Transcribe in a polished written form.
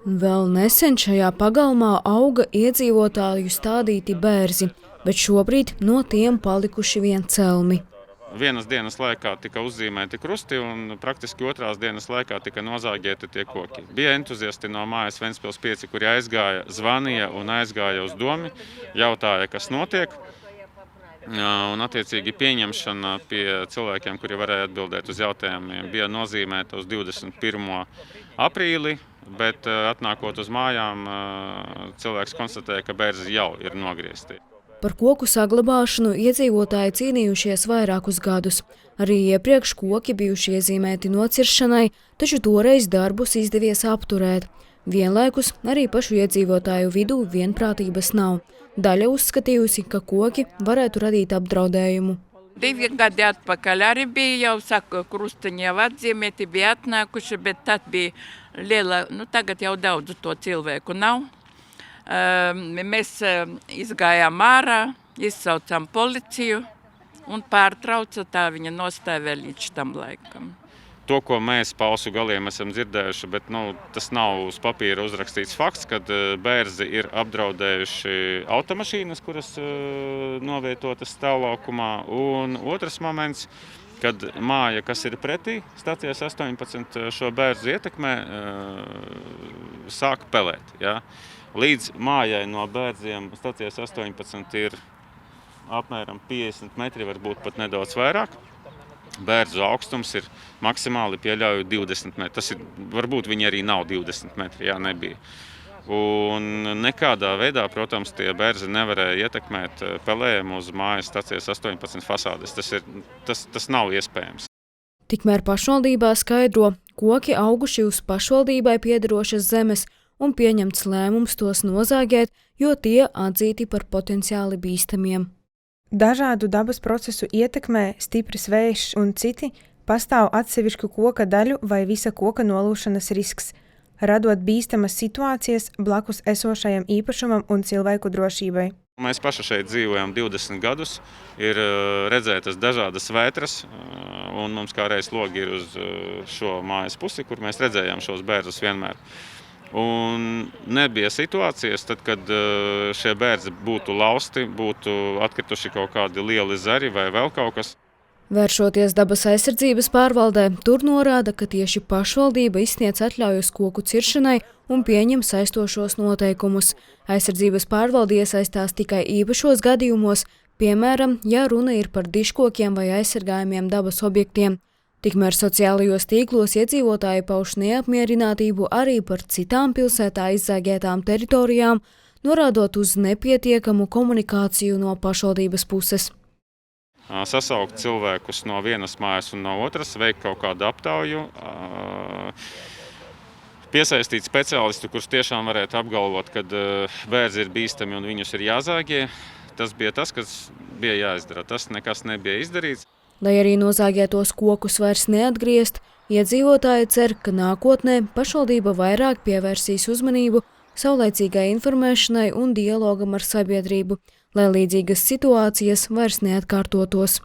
Vēl nesen šajā pagalmā auga iedzīvotāju stādīti bērzi, bet šobrīd no tiem palikuši vien celmi. Vienas dienas laikā tika uzzīmēti krusti un praktiski otrās dienas laikā tika nozāģēti tie koki. Bija entuziasti no mājas Ventspils 5, kuri aizgāja, zvanīja un aizgāja uz domi, jautāja, kas notiek. Un attiecīgi pieņemšana pie cilvēkiem, kuri varēja atbildēt uz jautājumiem, bija nozīmēta uz 21. aprīli, bet atnākot uz mājām, cilvēks konstatēja, ka bērzi jau ir nogriezti. Par koku saglabāšanu iedzīvotāji cīnījušies vairākus gadus. Arī iepriekš koki bijuši iezīmēti nociršanai, taču toreiz darbus izdevies apturēt. Vienlaikus arī pašu iedzīvotāju vidū vienprātības nav. Daļa uzskatījusi, ka koki varētu radīt apdraudējumu. 2 gadi atpakaļ arī bija jau, saka, krustiņi jau atzīmēti, bija atnākuši, bet tad bija liela, tagad jau daudz to cilvēku nav. Mēs izgājām ārā, izsaucām policiju un pārtrauca tā viņa nostāja līdz tam laikam. To, ko mēs pa ausu galiem esam dzirdējuši, bet tas nav uz papīra uzrakstīts fakts, kad bērzi ir apdraudējuši automašīnas, kuras novietotas stāvlaukumā. Un otrs moments, kad māja, kas ir pretī stacijas 18, šo bērzu ietekmē, sāk pelēt. Ja? Līdz mājai no bērziem stacijas 18 ir apmēram 50 metri, varbūt pat nedaudz vairāk. Bērzu augstums ir maksimāli pieļauju 20 metri. Tas ir, varbūt viņi arī nav 20 metri, jā, nebija. Un nekādā veidā, protams, tie bērzi nevarēja ietekmēt pelējumu uz mājas stacijas 18 fasādes. Tas nav iespējams. Tikmēr pašvaldībā skaidro, koki auguši uz pašvaldībai piederošas zemes un pieņemts lēmums tos nozāģēt, jo tie atzīti par potenciāli bīstamiem. Dažādu dabas procesu ietekmē, stiprs vējš un citi, pastāv atsevišķu koka daļu vai visa koka nolūšanas risks, radot bīstamas situācijas blakus esošajam īpašumam un cilvēku drošībai. Mēs paši šeit dzīvojam 20 gadus, ir redzētas dažādas vētras, un mums kā reiz logi ir uz šo mājas pusi, kur mēs redzējām šos bērzus vienmēr. Un nebija situācijas, tad, kad šie bērzi būtu lausti, būtu atkrituši kaut kādi lieli zari vai vēl kaut kas. Vēršoties dabas aizsardzības pārvaldē, tur norāda, ka tieši pašvaldība izsniedz atļaujas koku ciršanai un pieņem saistošos noteikumus. Aizsardzības pārvalde iesaistās tikai īpašos gadījumos, piemēram, ja runa ir par dižkokiem vai aizsargājumiem dabas objektiem. Tikmēr sociālajos tīklos iedzīvotāji pauž neapmierinātību arī par citām pilsētā izzāģētām teritorijām, norādot uz nepietiekamu komunikāciju no pašvaldības puses. Sasaukt cilvēkus no vienas mājas un no otras, veikt kaut kādu aptauju, piesaistīt speciālistu, kurš tiešām varētu apgalvot, ka bērzi ir bīstami un viņus ir jāzāģē. Tas bija tas, kas bija jāizdara. Tas nekas nebija izdarīts. Lai arī nozāģētos kokus vairs neatgriezt, iedzīvotāji cer, ka nākotnē pašvaldība vairāk pievērsīs uzmanību saulaicīgai informēšanai un dialogam ar sabiedrību, lai līdzīgas situācijas vairs neatkārtotos.